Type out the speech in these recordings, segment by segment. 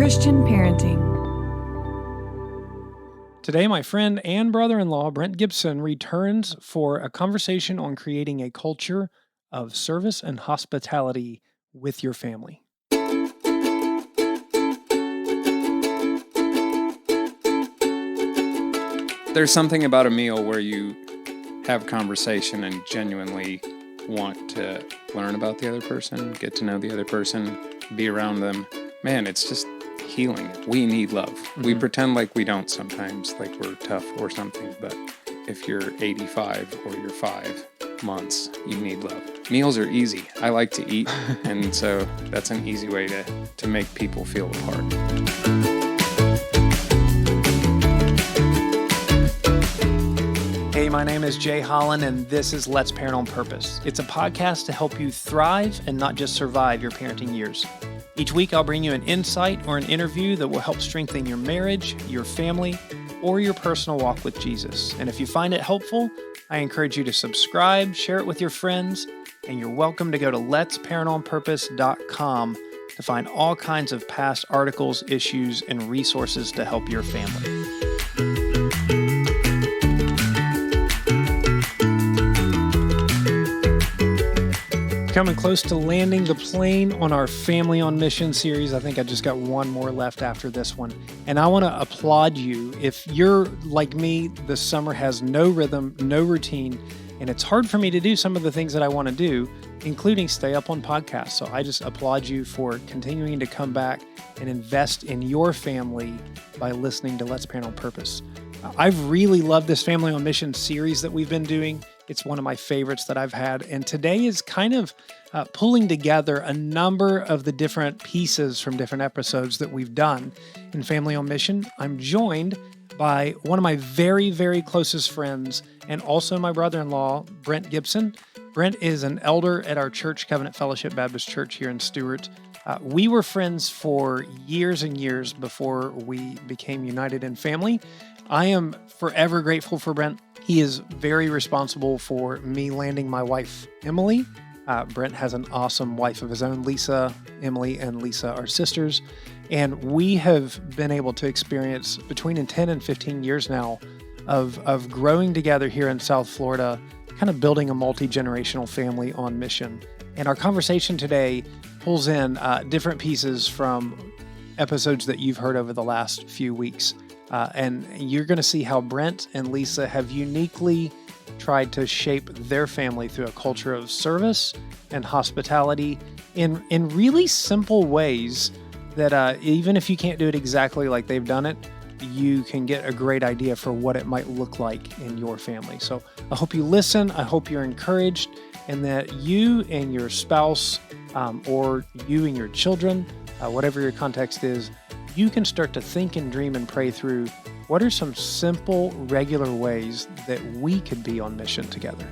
Christian Parenting. Today, my friend and brother-in-law, Brent Gibson, returns for a conversation on creating a culture of service and hospitality with your family. There's something about a meal where you have conversation and genuinely want to learn about the other person, get to know the other person, be around them. Man, it's just healing. We need love. Mm-hmm. We pretend like we don't sometimes, like we're tough or something, but if you're 85 or you're 5 months, you need love. Meals are easy. I like to eat, and so that's an easy way to make people feel apart. Hey, my name is Jay Holland, and this is Let's Parent on Purpose. It's a podcast to help you thrive and not just survive your parenting years. Each week, I'll bring you an insight or an interview that will help strengthen your marriage, your family, or your personal walk with Jesus. And if you find it helpful, I encourage you to subscribe, share it with your friends, and you're welcome to go to letsparentonpurpose.com to find all kinds of past articles, issues, and resources to help your family. Coming close to landing the plane on our Family on Mission series. I think I just got one more left after this one. And I want to applaud you. If you're like me, the summer has no rhythm, no routine, and it's hard for me to do some of the things that I want to do, including stay up on podcasts. So I just applaud you for continuing to come back and invest in your family by listening to Let's Parent on Purpose. I've really loved this Family on Mission series that we've been doing. It's one of my favorites that I've had. And today is kind of pulling together a number of the different pieces from different episodes that we've done in Family on Mission. I'm joined by one of my very, very closest friends and also my brother-in-law, Brent Gibson. Brent is an elder at our church, Covenant Fellowship Baptist Church here in Stuart. We were friends for years and years before we became united in family. I am forever grateful for Brent. He is very responsible for me landing my wife, Emily. Brent has an awesome wife of his own, Lisa. Emily and Lisa are sisters. And we have been able to experience between 10 and 15 years now of growing together here in South Florida, kind of building a multi-generational family on mission. And our conversation today pulls in different pieces from episodes that you've heard over the last few weeks. And you're going to see how Brent and Lisa have uniquely tried to shape their family through a culture of service and hospitality in really simple ways that even if you can't do it exactly like they've done it, you can get a great idea for what it might look like in your family. So I hope you listen. I hope you're encouraged, and that you and your spouse or you and your children, whatever your context is, you can start to think and dream and pray through what are some simple, regular ways that we could be on mission together.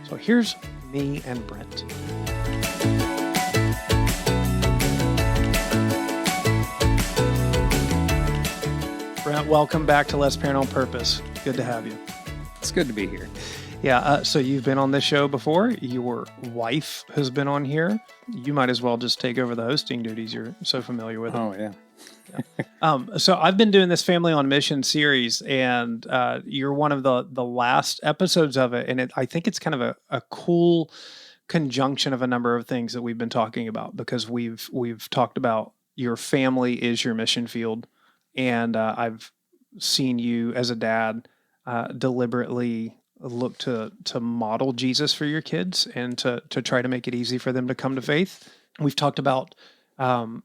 So here's me and Brent. Brent, welcome back to Let's Parent on Purpose. Good to have you. It's good to be here. Yeah, so you've been on this show before. Your wife has been on here. You might as well just take over the hosting duties. You're so familiar with them. Oh, yeah. So I've been doing this Family on Mission series, and you're one of the last episodes of it. And I think it's kind of a cool conjunction of a number of things that we've been talking about, because we've talked about your family is your mission field. And I've seen you as a dad deliberately look to model Jesus for your kids and to try to make it easy for them to come to faith. We've talked about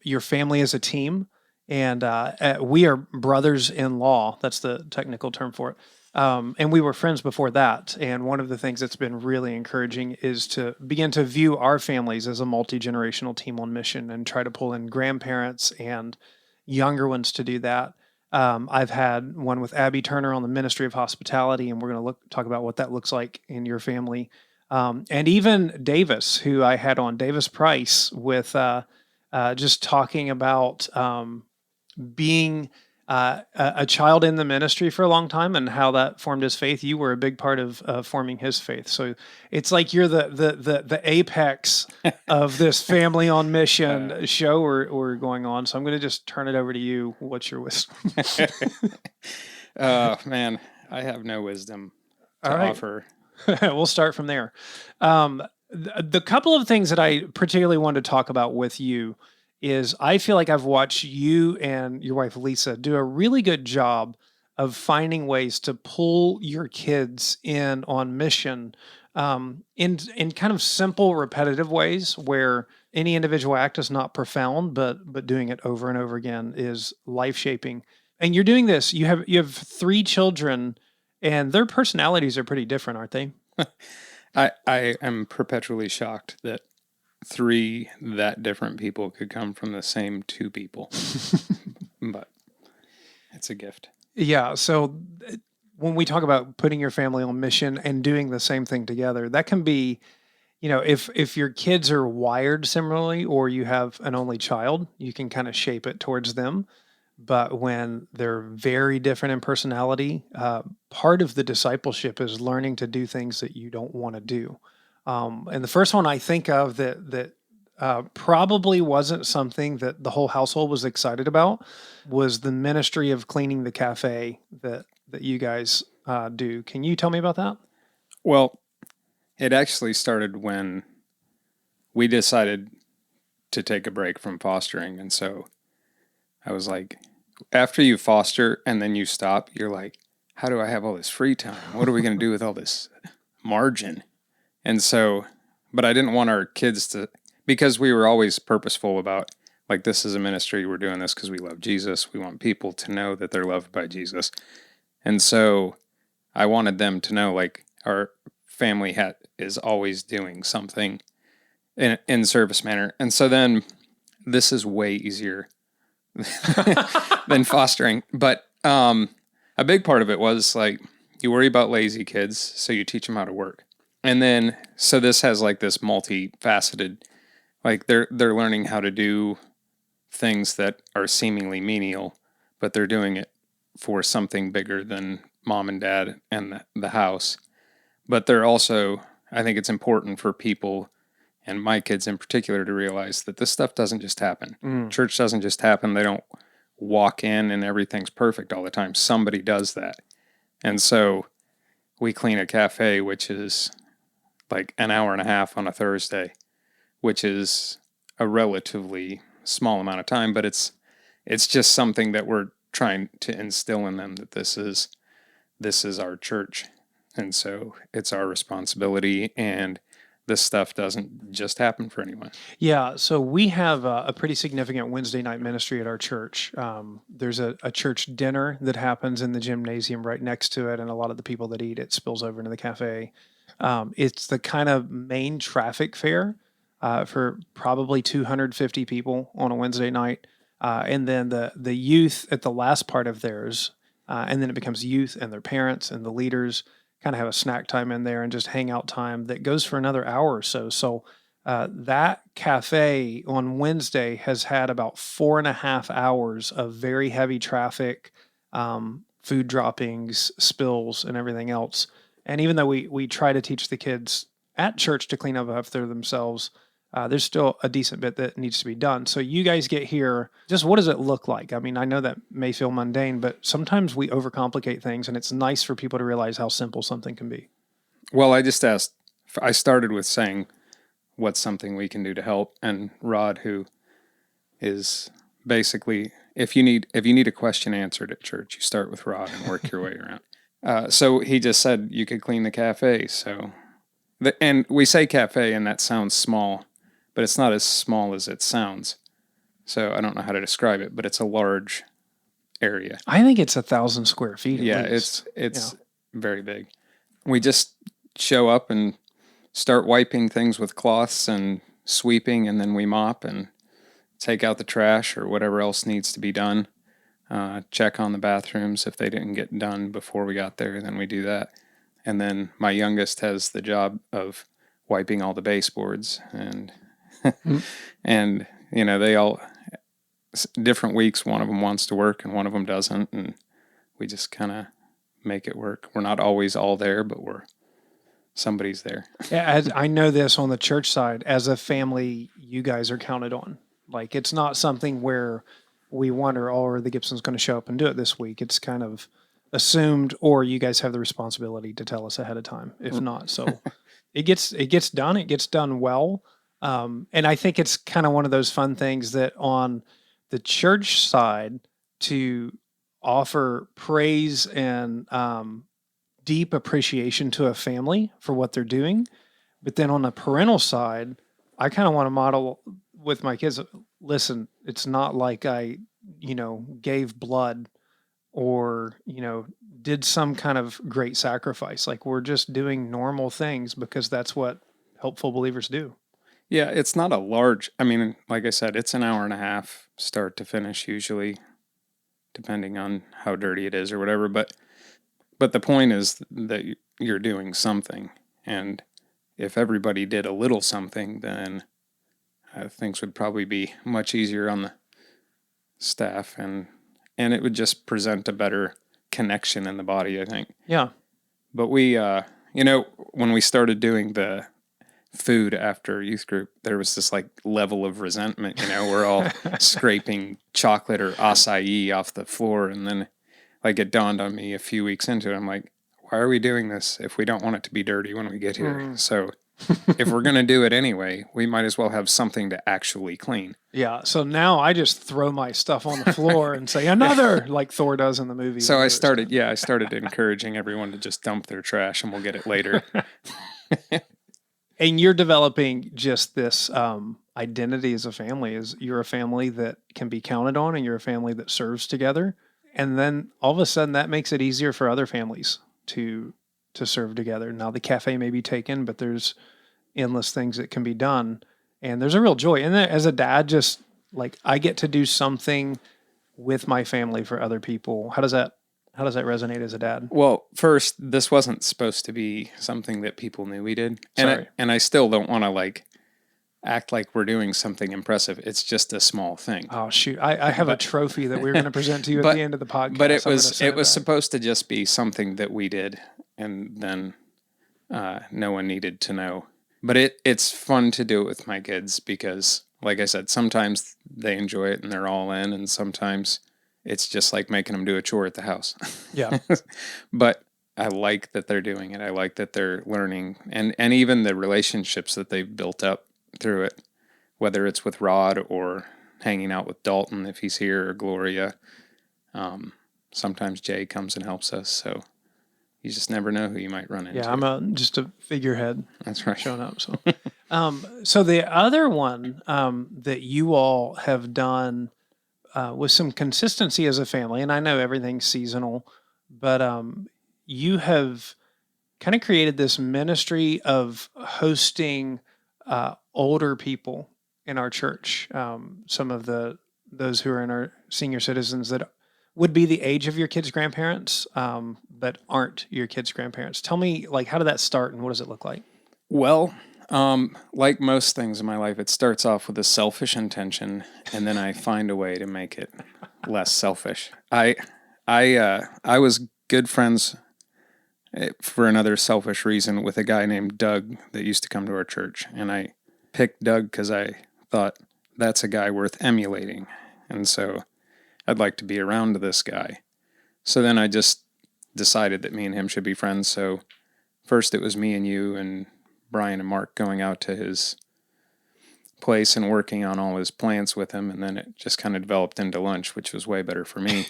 your family as a team. And we are brothers-in-law. That's the technical term for it. And we were friends before that. And one of the things that's been really encouraging is to begin to view our families as a multi-generational team on mission and try to pull in grandparents and younger ones to do that. I've had one with Abby Turner on the Ministry of Hospitality, and we're going to talk about what that looks like in your family. And even Davis, who I had on, Davis Price, with just talking about being a child in the ministry for a long time and how that formed his faith. You were a big part of forming his faith. So it's like you're the apex of this family on mission show we're going on. So I'm going to just turn it over to you. What's your wisdom? Man, I have no wisdom to All right. offer. We'll start from there. The couple of things that I particularly wanted to talk about with you is I feel like I've watched you and your wife Lisa do a really good job of finding ways to pull your kids in on mission, in kind of simple, repetitive ways where any individual act is not profound, but doing it over and over again is life shaping. And you're doing this. You have 3 children, and their personalities are pretty different, aren't they? I am perpetually shocked that 3 that different people could come from the same 2 people. But it's a gift. Yeah. So when we talk about putting your family on mission and doing the same thing together, that can be, if your kids are wired similarly or you have an only child, you can kind of shape it towards them. But when they're very different in personality, part of the discipleship is learning to do things that you don't want to do. And the first one I think of that probably wasn't something that the whole household was excited about was the ministry of cleaning the cafe that you guys do. Can you tell me about that? Well, it actually started when we decided to take a break from fostering. And so I was like, after you foster and then you stop, you're like, how do I have all this free time? What are we going to do with all this margin? And so, but I didn't want our kids to, because we were always purposeful about, like, this is a ministry. We're doing this because we love Jesus. We want people to know that they're loved by Jesus. And so I wanted them to know, like, our family is always doing something in service manner. And so then this is way easier than fostering. But a big part of it was, like, you worry about lazy kids, so you teach them how to work. And then, so this has like this multifaceted, like they're learning how to do things that are seemingly menial, but they're doing it for something bigger than mom and dad and the house. But they're also, I think it's important for people, and my kids in particular, to realize that this stuff doesn't just happen. Church doesn't just happen. They don't walk in and everything's perfect all the time. Somebody does that. And so we clean a cafe, which is like an hour and a half on a Thursday, which is a relatively small amount of time, but it's just something that we're trying to instill in them, that this is our church. And so it's our responsibility, and this stuff doesn't just happen for anyone. Yeah, so we have a pretty significant Wednesday night ministry at our church. There's a church dinner that happens in the gymnasium right next to it, and a lot of the people that eat it spills over into the cafe. It's the kind of main traffic fair for probably 250 people on a Wednesday night. And then the youth at the last part of theirs, and then it becomes youth and their parents and the leaders kind of have a snack time in there and just hangout time that goes for another hour or so. So that cafe on Wednesday has had about 4.5 hours of very heavy traffic, food droppings, spills, and everything else. And even though we try to teach the kids at church to clean up after themselves, there's still a decent bit that needs to be done. So you guys get here, just what does it look like? I mean, I know that may feel mundane, but sometimes we overcomplicate things, and it's nice for people to realize how simple something can be. Well, I started with saying, what's something we can do to help? And Rod, who is basically, if you need a question answered at church, you start with Rod and work your way around. So he just said you could clean the cafe. So, and we say cafe, and that sounds small, but it's not as small as it sounds. So I don't know how to describe it, but it's a large area. I think it's 1,000 square feet. Yeah, it's very big. We just show up and start wiping things with cloths and sweeping, and then we mop and take out the trash or whatever else needs to be done. Check on the bathrooms. If they didn't get done before we got there, then we do that. And then my youngest has the job of wiping all the baseboards, and and they all, different weeks, one of them wants to work and one of them doesn't, and we just kind of make it work. We're not always all there, but somebody's there. Yeah, as I know this on the church side, as a family, you guys are counted on. Like, it's not something where we wonder, oh, are the Gibsons going to show up and do it this week? It's kind of assumed, or you guys have the responsibility to tell us ahead of time. If not, so it gets done. It gets done well, and I think it's kind of one of those fun things that on the church side to offer praise and deep appreciation to a family for what they're doing. But then on the parental side, I kind of want to model with my kids, listen, it's not like I, gave blood or, did some kind of great sacrifice. Like, we're just doing normal things because that's what helpful believers do. Yeah, it's not a large, I mean, like I said, it's an hour and a half start to finish usually, depending on how dirty it is or whatever. But the point is that you're doing something. And if everybody did a little something, then things would probably be much easier on the staff. And it would just present a better connection in the body, I think. Yeah. But we, when we started doing the food after youth group, there was this like level of resentment, we're all scraping chocolate or acai off the floor. And then like it dawned on me a few weeks into it, I'm like, why are we doing this if we don't want it to be dirty when we get here? So if we're going to do it anyway, we might as well have something to actually clean. Yeah. So now I just throw my stuff on the floor and say another, like Thor does in the movie. So I started encouraging everyone to just dump their trash and we'll get it later. And you're developing just this identity as a family. Is you're a family that can be counted on, and you're a family that serves together. And then all of a sudden, that makes it easier for other families to serve together. Now the cafe may be taken, but there's endless things that can be done, and there's a real joy. And as a dad, just like I get to do something with my family for other people. How does that resonate as a dad? Well, first, this wasn't supposed to be something that people knew we did. And I still don't want to like act like we're doing something impressive. It's just a small thing. Oh shoot. I have a trophy that we're going to present to you at the end of the podcast. But it was supposed to just be something that we did, and then no one needed to know. But it's fun to do it with my kids because, like I said, sometimes they enjoy it and they're all in, and sometimes it's just like making them do a chore at the house. Yeah. But I like that they're doing it. I like that they're learning, and even the relationships that they've built up through it, whether it's with Rod or hanging out with Dalton if he's here, or Gloria. Sometimes Jay comes and helps us, so you just never know who you might run into. Yeah, I'm just a figurehead. That's right. Showing up. So, so the other one that you all have done with some consistency as a family, and I know everything's seasonal, but you have kind of created this ministry of hosting older people in our church. Some of those who are in our senior citizens that would be the age of your kids' grandparents, but aren't your kids' grandparents. Tell me, like, how did that start and what does it look like? Well, like most things in my life, it starts off with a selfish intention, and then I find a way to make it less selfish. I was good friends for another selfish reason with a guy named Doug that used to come to our church, and I picked Doug because I thought that's a guy worth emulating, and so I'd like to be around this guy. So then I just decided that me and him should be friends. So first it was me and you and Brian and Mark going out to his place and working on all his plants with him, and then it just kind of developed into lunch, which was way better for me.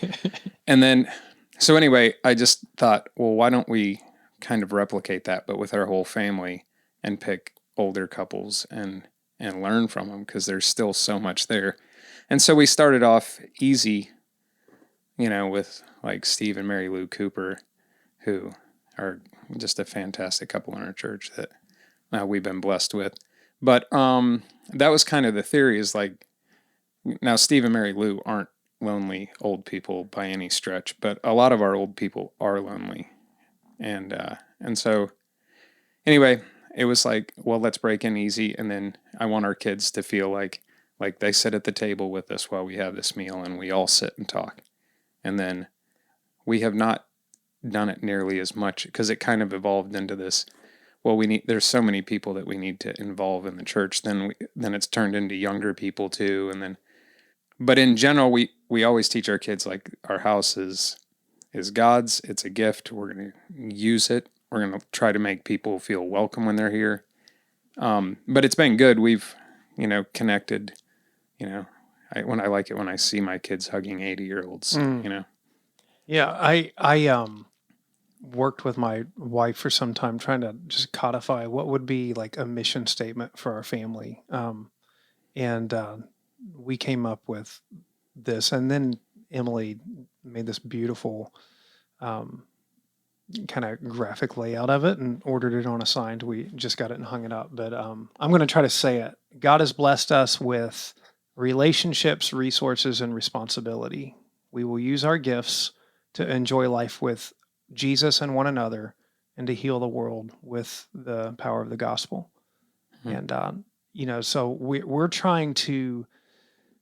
And then, so anyway, I just thought, well, why don't we kind of replicate that, but with our whole family, and pick older couples and learn from them, because there's still so much there. And so we started off easy, with like Steve and Mary Lou Cooper, who are just a fantastic couple in our church that we've been blessed with. But that was kind of the theory, is like, now Steve and Mary Lou aren't lonely old people by any stretch, but a lot of our old people are lonely. And so anyway, it was like, well, let's break in easy. And then I want our kids to feel like Like they sit at the table with us while we have this meal and we all sit and talk. And then we have not done it nearly as much because it kind of evolved into this. Well, there's so many people that we need to involve in the church. Then it's turned into younger people too. But in general, we always teach our kids like our house is God's. It's a gift. We're going to use it. We're going to try to make people feel welcome when they're here. But it's been good. We've, connected, I like it when I see my kids hugging 80-year-olds, Yeah, I worked with my wife for some time trying to just codify what would be like a mission statement for our family. And we came up with this, and then Emily made this beautiful kind of graphic layout of it and ordered it on a sign. We just got it and hung it up. But I'm going to try to say it. God has blessed us with relationships, resources, and responsibility. We will use our gifts to enjoy life with Jesus and one another and to heal the world with the power of the gospel. Mm-hmm. And, so we're trying to,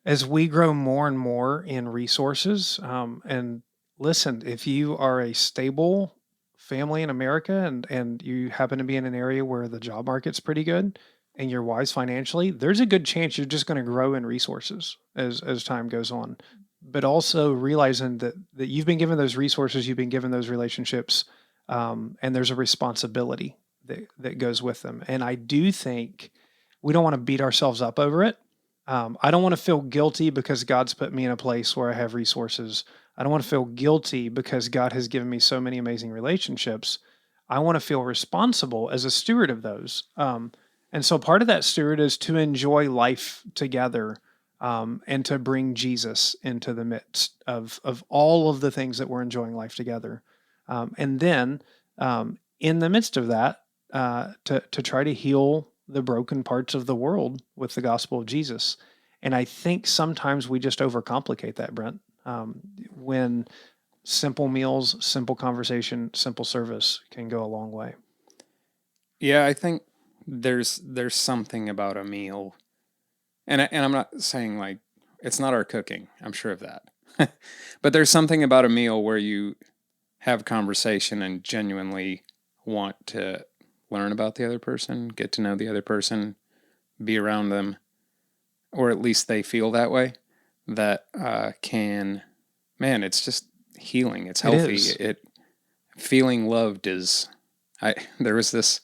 as we grow more and more in resources, and listen, if you are a stable family in America and you happen to be in an area where the job market's pretty good and you're wise financially, there's a good chance you're just going to grow in resources as time goes on. But also realizing that you've been given those resources, you've been given those relationships, and there's a responsibility that goes with them. And I do think we don't want to beat ourselves up over it. I don't want to feel guilty because God's put me in a place where I have resources. I don't want to feel guilty because God has given me so many amazing relationships. I want to feel responsible as a steward of those. And so part of that steward is to enjoy life together, and to bring Jesus into the midst of all of the things that we're enjoying life together. And then in the midst of that, to try to heal the broken parts of the world with the gospel of Jesus. And I think sometimes we just overcomplicate that, Brent. When simple meals, simple conversation, simple service can go a long way. Yeah, I think there's something about a meal, and I'm not saying like it's not our cooking. I'm sure of that, but there's something about a meal where you have conversation and genuinely want to learn about the other person, get to know the other person, be around them, or at least they feel that way. That it's just healing. It's healthy. Feeling loved is. There was this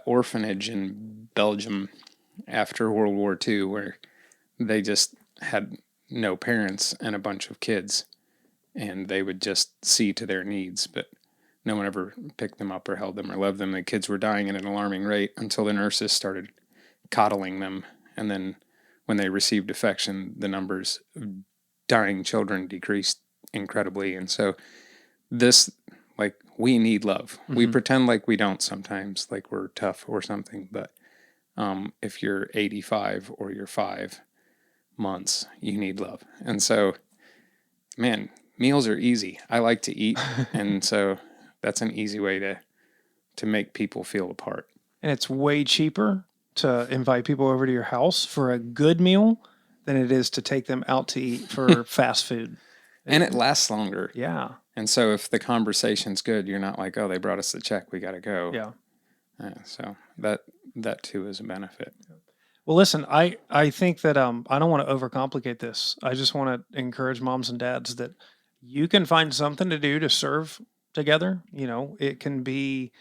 orphanage in Belgium after World War II where they just had no parents and a bunch of kids, and they would just see to their needs, but no one ever picked them up or held them or loved them. The kids were dying at an alarming rate until the nurses started coddling them, and then when they received affection, the numbers of dying children decreased incredibly. And so we need love. Mm-hmm. We pretend like we don't sometimes, like we're tough or something, but if you're 85 or you're 5 months, you need love. And so, man, meals are easy. I like to eat, and so that's an easy way to make people feel a part. And it's way cheaper to invite people over to your house for a good meal than it is to take them out to eat for fast food. And it lasts longer. Yeah. And so if the conversation's good, you're not like, oh, they brought us the check, we got to go. Yeah. So that too is a benefit. Well, listen, I think that I don't want to overcomplicate this. I just want to encourage moms and dads that you can find something to do to serve together. It can be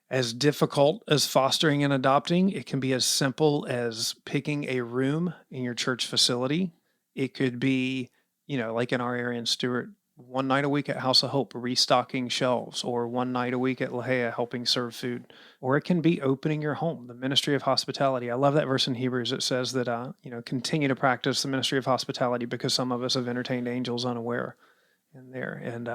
as difficult as fostering and adopting. It can be as simple as picking a room in your church facility. It could be, like in our area in Stuart, one night a week at House of Hope, restocking shelves, or one night a week at Lahea, helping serve food. Or it can be opening your home, the ministry of hospitality. I love that verse in Hebrews. It says that, continue to practice the ministry of hospitality because some of us have entertained angels unaware in there. And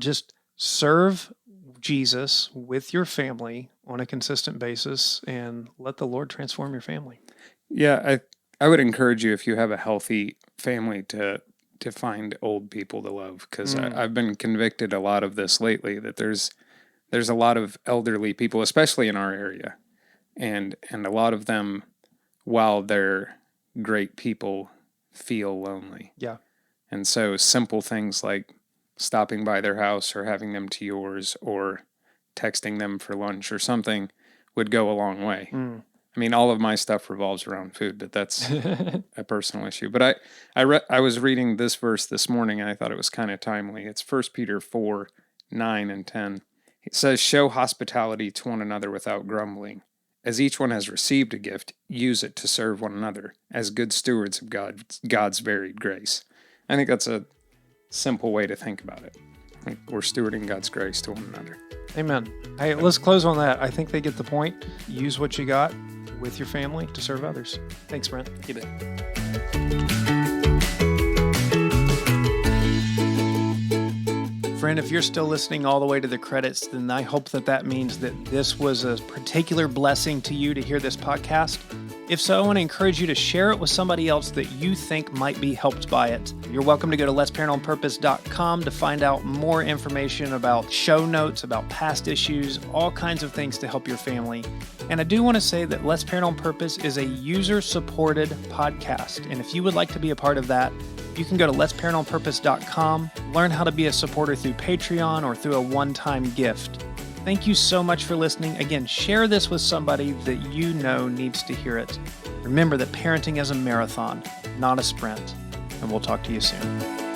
just serve Jesus with your family on a consistent basis and let the Lord transform your family. Yeah, I would encourage you, if you have a healthy family, to find old people to love, because I've been convicted a lot of this lately, that there's a lot of elderly people, especially in our area, and a lot of them while they're great people, feel lonely. Yeah. And so simple things like stopping by their house or having them to yours or texting them for lunch or something would go a long way. I mean, all of my stuff revolves around food, but that's a personal issue. But I was reading this verse this morning, and I thought it was kind of timely. It's 1 Peter 4, 9 and 10. It says, show hospitality to one another without grumbling. As each one has received a gift, use it to serve one another as good stewards of God's varied grace. I think that's a simple way to think about it. Like we're stewarding God's grace to one another. Amen. Hey, let's close on that. I think they get the point. Use what you got with your family to serve others. Thanks, Brent. You bet. Friend, if you're still listening all the way to the credits, then I hope that means that this was a particular blessing to you to hear this podcast. If so, I want to encourage you to share it with somebody else that you think might be helped by it. You're welcome to go to letsparentonpurpose.com to find out more information about show notes, about past issues, all kinds of things to help your family. And I do want to say that Let's Parent on Purpose is a user-supported podcast. And if you would like to be a part of that, you can go to letsparentonpurpose.com, learn how to be a supporter through Patreon or through a one-time gift. Thank you so much for listening. Again, share this with somebody that you know needs to hear it. Remember that parenting is a marathon, not a sprint. And we'll talk to you soon.